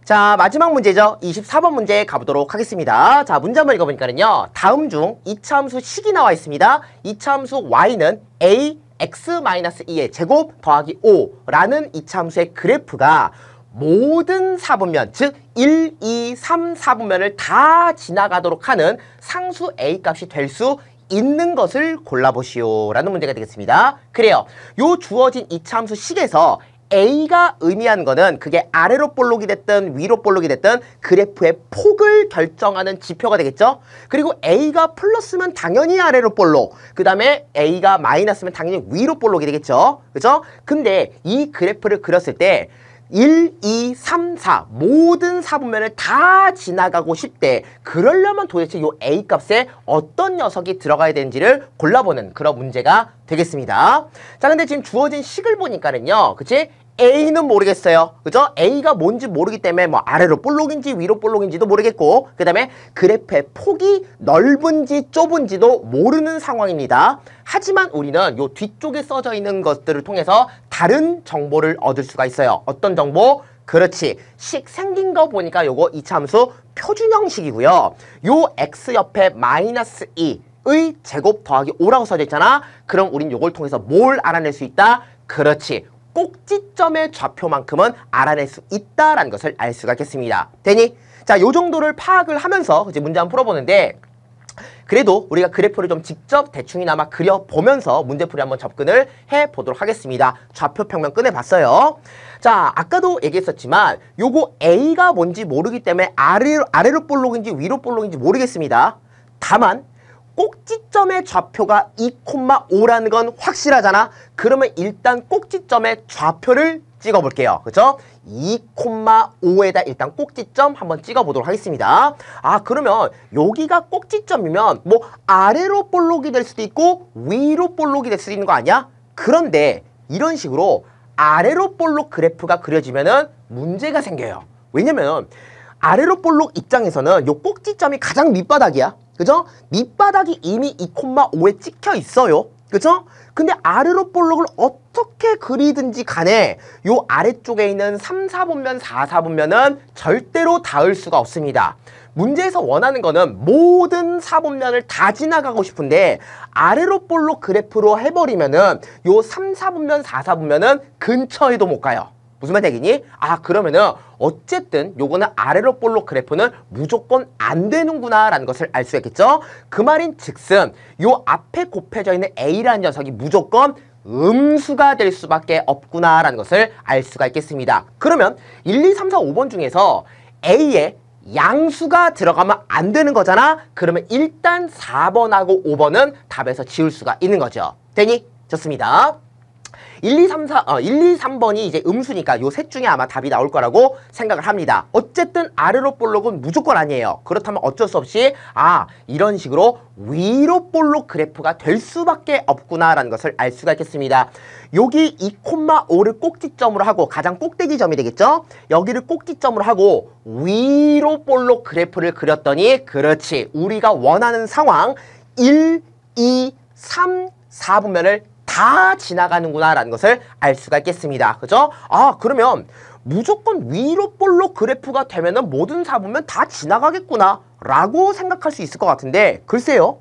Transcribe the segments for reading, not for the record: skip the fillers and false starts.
자, 마지막 문제죠. 24번 문제 가보도록 하겠습니다. 자, 문제 한번 읽어보니까는요. 다음 중 이차함수 식이 나와 있습니다. 이차함수 y는 a x-2의 제곱 더하기 5라는 이차함수의 그래프가 모든 4분면, 즉 1, 2, 3, 4분면을 다 지나가도록 하는 상수 a 값이 될 수 있는 것을 골라보시오 라는 문제가 되겠습니다. 그래요. 요 주어진 이차함수 식에서 A가 의미하는 거는 그게 아래로 볼록이 됐든 위로 볼록이 됐든 그래프의 폭을 결정하는 지표가 되겠죠? 그리고 A가 플러스면 당연히 아래로 볼록, 그 다음에 A가 마이너스면 당연히 위로 볼록이 되겠죠? 그죠? 근데 이 그래프를 그렸을 때 1, 2, 3, 4 모든 4분면을 다 지나가고 싶대. 그러려면 도대체 이 A 값에 어떤 녀석이 들어가야 되는지를 골라보는 그런 문제가 되겠습니다. 자, 근데 지금 주어진 식을 보니까는요, 그치? A는 모르겠어요. 그죠? A가 뭔지 모르기 때문에 뭐 아래로 볼록인지 위로 볼록인지도 모르겠고, 그 다음에 그래프의 폭이 넓은지 좁은지도 모르는 상황입니다. 하지만 우리는 요 뒤쪽에 써져 있는 것들을 통해서 다른 정보를 얻을 수가 있어요. 어떤 정보? 그렇지. 식 생긴 거 보니까 요거 이차함수 표준형식이고요. 요 x 옆에 마이너스 2의 제곱 더하기 5라고 써져 있잖아. 그럼 우린 요걸 통해서 뭘 알아낼 수 있다? 그렇지. 꼭지점의 좌표만큼은 알아낼 수 있다라는 것을 알 수가 있겠습니다. 되니? 자, 요 정도를 파악을 하면서 이제 문제 한번 풀어보는데, 그래도 우리가 그래프를 좀 직접 대충이나마 그려보면서 문제풀이 한번 접근을 해보도록 하겠습니다. 좌표 평면 꺼내봤어요. 자, 아까도 얘기했었지만 요거 A가 뭔지 모르기 때문에 아래로 볼록인지 위로 볼록인지 모르겠습니다. 다만 꼭지점의 좌표가 2,5라는 건 확실하잖아. 그러면 일단 꼭지점의 좌표를 찍어볼게요. 그죠? 2,5에다 일단 꼭지점 한번 찍어보도록 하겠습니다. 아, 그러면 여기가 꼭지점이면 뭐 아래로 볼록이 될 수도 있고 위로 볼록이 될 수도 있는 거 아니야? 그런데 이런 식으로 아래로 볼록 그래프가 그려지면은 문제가 생겨요. 왜냐면 아래로 볼록 입장에서는 요 꼭지점이 가장 밑바닥이야. 그죠? 밑바닥이 이미 2,5에 찍혀 있어요. 그죠? 근데 아래로 볼록을 어떻게 그리든지 간에 요 아래쪽에 있는 3, 4분면, 4, 4분면은 절대로 닿을 수가 없습니다. 문제에서 원하는 거는 모든 4분면을 다 지나가고 싶은데 아래로 볼록 그래프로 해버리면은 요 3, 4분면, 4, 4분면은 근처에도 못 가요. 무슨 말 되겠니? 아, 그러면은 어쨌든 요거는 아래로 볼록 그래프는 무조건 안 되는구나 라는 것을 알 수 있겠죠? 그 말인 즉슨 요 앞에 곱해져 있는 A라는 녀석이 무조건 음수가 될 수밖에 없구나 라는 것을 알 수가 있겠습니다. 그러면 1, 2, 3, 4, 5번 중에서 A에 양수가 들어가면 안 되는 거잖아? 그러면 일단 4번하고 5번은 답에서 지울 수가 있는 거죠. 되니? 좋습니다. 1, 2, 3번이 이제 음수니까 요 셋 중에 아마 답이 나올 거라고 생각을 합니다. 어쨌든 아래로 볼록은 무조건 아니에요. 그렇다면 어쩔 수 없이 이런 식으로 위로 볼록 그래프가 될 수밖에 없구나라는 것을 알 수가 있겠습니다. 여기 2,5를 꼭지점으로 하고 가장 꼭대기 점이 되겠죠? 여기를 꼭지점으로 하고 위로 볼록 그래프를 그렸더니 그렇지. 우리가 원하는 상황 1, 2, 3, 4분면을 다 지나가는구나 라는 것을 알 수가 있겠습니다. 그죠? 아, 그러면 무조건 위로 볼록 그래프가 되면은 모든 4분면 다 지나가겠구나 라고 생각할 수 있을 것 같은데 글쎄요.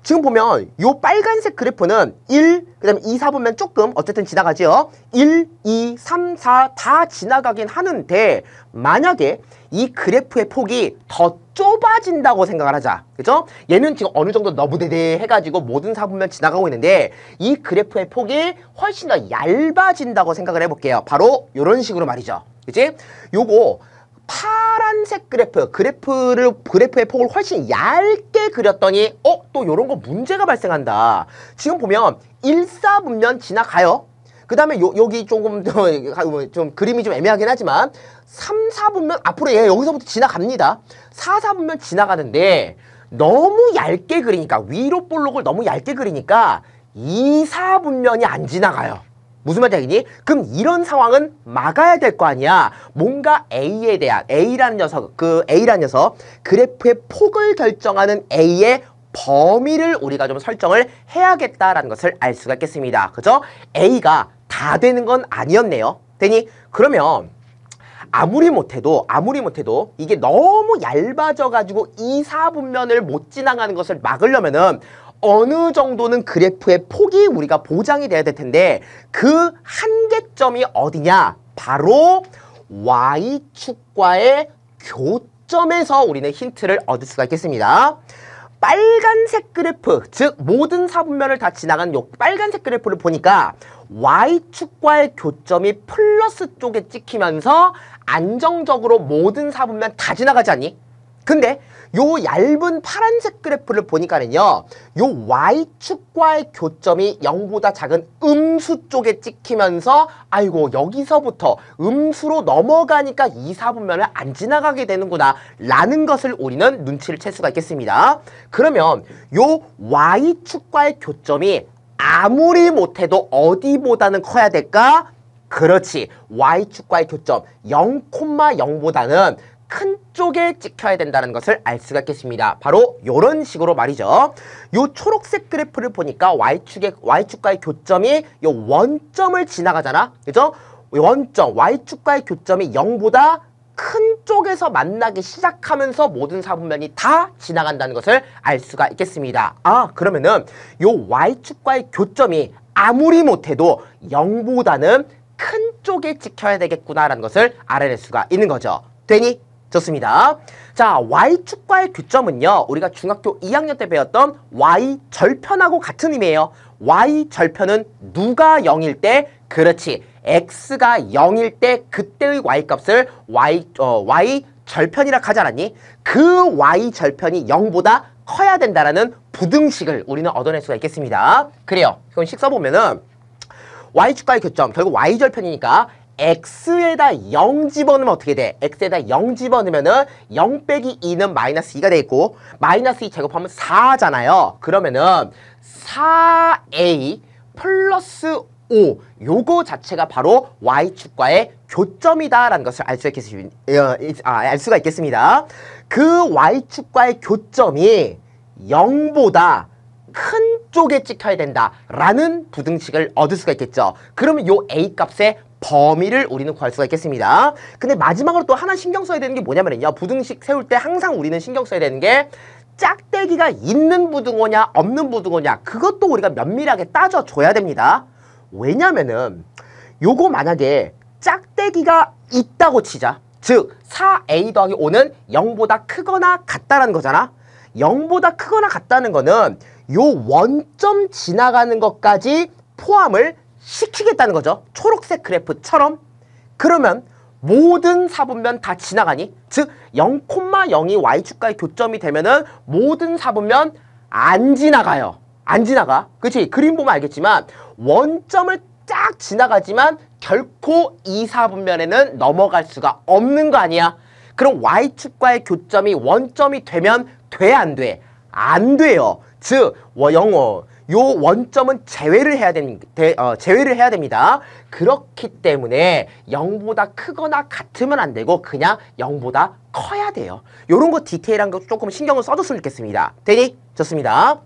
지금 보면 요 빨간색 그래프는 1, 그 다음에 2, 4분면 조금 어쨌든 지나가죠. 1, 2, 3, 4 다 지나가긴 하는데 만약에 이 그래프의 폭이 더 좁아진다고 생각을 하자. 그죠? 얘는 지금 어느 정도 너부대대해가지고 모든 4분면 지나가고 있는데 이 그래프의 폭이 훨씬 더 얇아진다고 생각을 해볼게요. 바로 요런 식으로 말이죠. 그치? 요거 파란색 그래프의 폭을 훨씬 얇게 그렸더니 또 요런 거 문제가 발생한다. 지금 보면 1, 4분면 지나가요. 그 다음에 여기 조금 좀 그림이 좀 애매하긴 하지만 3, 4분면 앞으로 여기서부터 지나갑니다. 4, 4분면 지나가는데 너무 얇게 그리니까 위로 볼록을 너무 얇게 그리니까 2, 4분면이 안 지나가요. 무슨 말인지 알겠니? 그럼 이런 상황은 막아야 될 거 아니야. 뭔가 A에 대한 A라는 녀석 그래프의 폭을 결정하는 A의 범위를 우리가 좀 설정을 해야겠다라는 것을 알 수가 있겠습니다. 그죠? A가 다 되는 건 아니었네요. 되니? 그러면 아무리 못해도 이게 너무 얇아져가지고 2, 4분면을 못 지나가는 것을 막으려면은 어느 정도는 그래프의 폭이 우리가 보장이 돼야 될 텐데 그 한계점이 어디냐? 바로 Y축과의 교점에서 우리는 힌트를 얻을 수가 있겠습니다. 빨간색 그래프, 즉 모든 사분면을 다 지나간 요 빨간색 그래프를 보니까 Y축과의 교점이 플러스 쪽에 찍히면서 안정적으로 모든 사분면 다 지나가지 않니? 근데 요 얇은 파란색 그래프를 보니까는요, 요 Y축과의 교점이 0보다 작은 음수 쪽에 찍히면서 아이고 여기서부터 음수로 넘어가니까 2, 4분면을 안 지나가게 되는구나 라는 것을 우리는 눈치를 챌 수가 있겠습니다. 그러면 요 Y축과의 교점이 아무리 못해도 어디보다는 커야 될까? 그렇지, Y축과의 교점 0,0보다는 큰 쪽에 찍혀야 된다는 것을 알 수가 있겠습니다. 바로 이런 식으로 말이죠. 요 초록색 그래프를 보니까 Y축과의 교점이 요 원점을 지나가잖아. 그죠? 원점, Y축과의 교점이 0보다 큰 쪽에서 만나기 시작하면서 모든 사분면이 다 지나간다는 것을 알 수가 있겠습니다. 아, 그러면은 요 Y축과의 교점이 아무리 못해도 0보다는 큰 쪽에 찍혀야 되겠구나라는 것을 알아낼 수가 있는 거죠. 되니? 좋습니다. 자, Y축과의 교점은요, 우리가 중학교 2학년 때 배웠던 Y절편하고 같은 의미예요. Y절편은 누가 0일 때? 그렇지, X가 0일 때 그때의 Y값을 Y절편이라 하지 않았니? 그 Y절편이 0보다 커야 된다라는 부등식을 우리는 얻어낼 수가 있겠습니다. 그래요. 이건 식 써보면은 Y축과의 교점, 결국 Y절편이니까 X에다 0 집어넣으면 어떻게 돼? X에다 0 집어넣으면은 0 빼기 2는 마이너스 2가 되겠고, 마이너스 2 제곱하면 4잖아요. 그러면은 4A 플러스 5, 요거 자체가 바로 Y축과의 교점이다라는 것을 알 수가 있겠습니다. 그 Y축과의 교점이 0보다 큰 쪽에 찍혀야 된다라는 부등식을 얻을 수가 있겠죠. 그러면 요 A 값의 범위를 우리는 구할 수가 있겠습니다. 근데 마지막으로 또 하나 신경 써야 되는 게 뭐냐면요, 부등식 세울 때 항상 우리는 신경 써야 되는 게 짝대기가 있는 부등호냐 없는 부등호냐, 그것도 우리가 면밀하게 따져줘야 됩니다. 왜냐면은 요거 만약에 짝대기가 있다고 치자, 즉 4A 더하기 5는 0보다 크거나 같다라는 거잖아. 0보다 크거나 같다는 거는 요 원점 지나가는 것까지 포함을 시키겠다는 거죠. 초록색 그래프처럼. 그러면 모든 사분면 다 지나가니? 즉 0,0이 Y축과의 교점이 되면은 모든 사분면 안 지나가요. 안 지나가. 그치? 그림 보면 알겠지만 원점을 쫙 지나가지만 결코 2, 4분면에는 넘어갈 수가 없는 거 아니야? 그럼 Y축과의 교점이 원점이 되면 돼, 안 돼? 안 돼요. 즉 요 원점은 제외를 해야 됩니다. 그렇기 때문에 0보다 크거나 같으면 안 되고 그냥 0보다 커야 돼요. 요런 거 디테일한 거 조금 신경을 써줬으면 좋겠습니다. 되니? 좋습니다.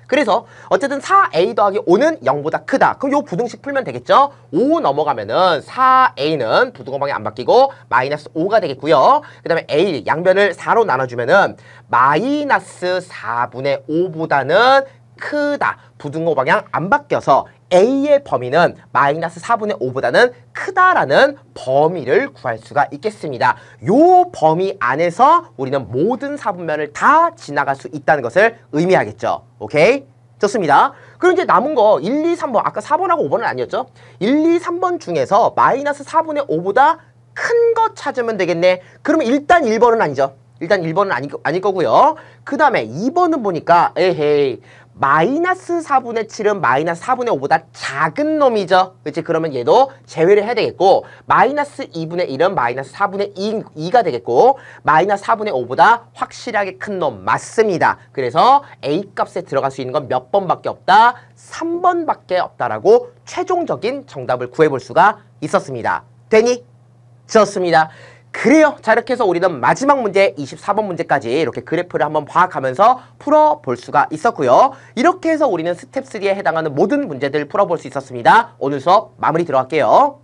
그래서 어쨌든 4A 더하기 5는 0보다 크다. 그럼 요 부등식 풀면 되겠죠? 5 넘어가면은 4A는 부등호 방향 안 바뀌고 마이너스 5가 되겠고요. 그 다음에 A 양변을 4로 나눠주면은 마이너스 4분의 5보다는 크다. 부등호 방향 안 바뀌어서 A의 범위는 마이너스 4분의 5보다는 크다라는 범위를 구할 수가 있겠습니다. 요 범위 안에서 우리는 모든 사분면을 다 지나갈 수 있다는 것을 의미하겠죠. 오케이? 좋습니다. 그럼 이제 남은 거 1, 2, 3번, 아까 4번하고 5번은 아니었죠? 1, 2, 3번 중에서 마이너스 4분의 5보다 큰 거 찾으면 되겠네. 그러면 일단 1번은 아니죠. 일단 1번은 아닐 거고요. 그 다음에 2번은 보니까 에헤이, 마이너스 4분의 7은 마이너스 4분의 5보다 작은 놈이죠. 그치? 그러면 얘도 제외를 해야 되겠고, 마이너스 2분의 1은 마이너스 4분의 2가 되겠고, 마이너스 4분의 5보다 확실하게 큰 놈 맞습니다. 그래서 A값에 들어갈 수 있는 건 몇 번밖에 없다? 3번밖에 없다라고 최종적인 정답을 구해볼 수가 있었습니다. 되니? 좋습니다. 그래요. 자, 이렇게 해서 우리는 마지막 문제 24번 문제까지 이렇게 그래프를 한번 파악하면서 풀어볼 수가 있었고요. 이렇게 해서 우리는 스텝 3에 해당하는 모든 문제들을 풀어볼 수 있었습니다. 오늘 수업 마무리 들어갈게요.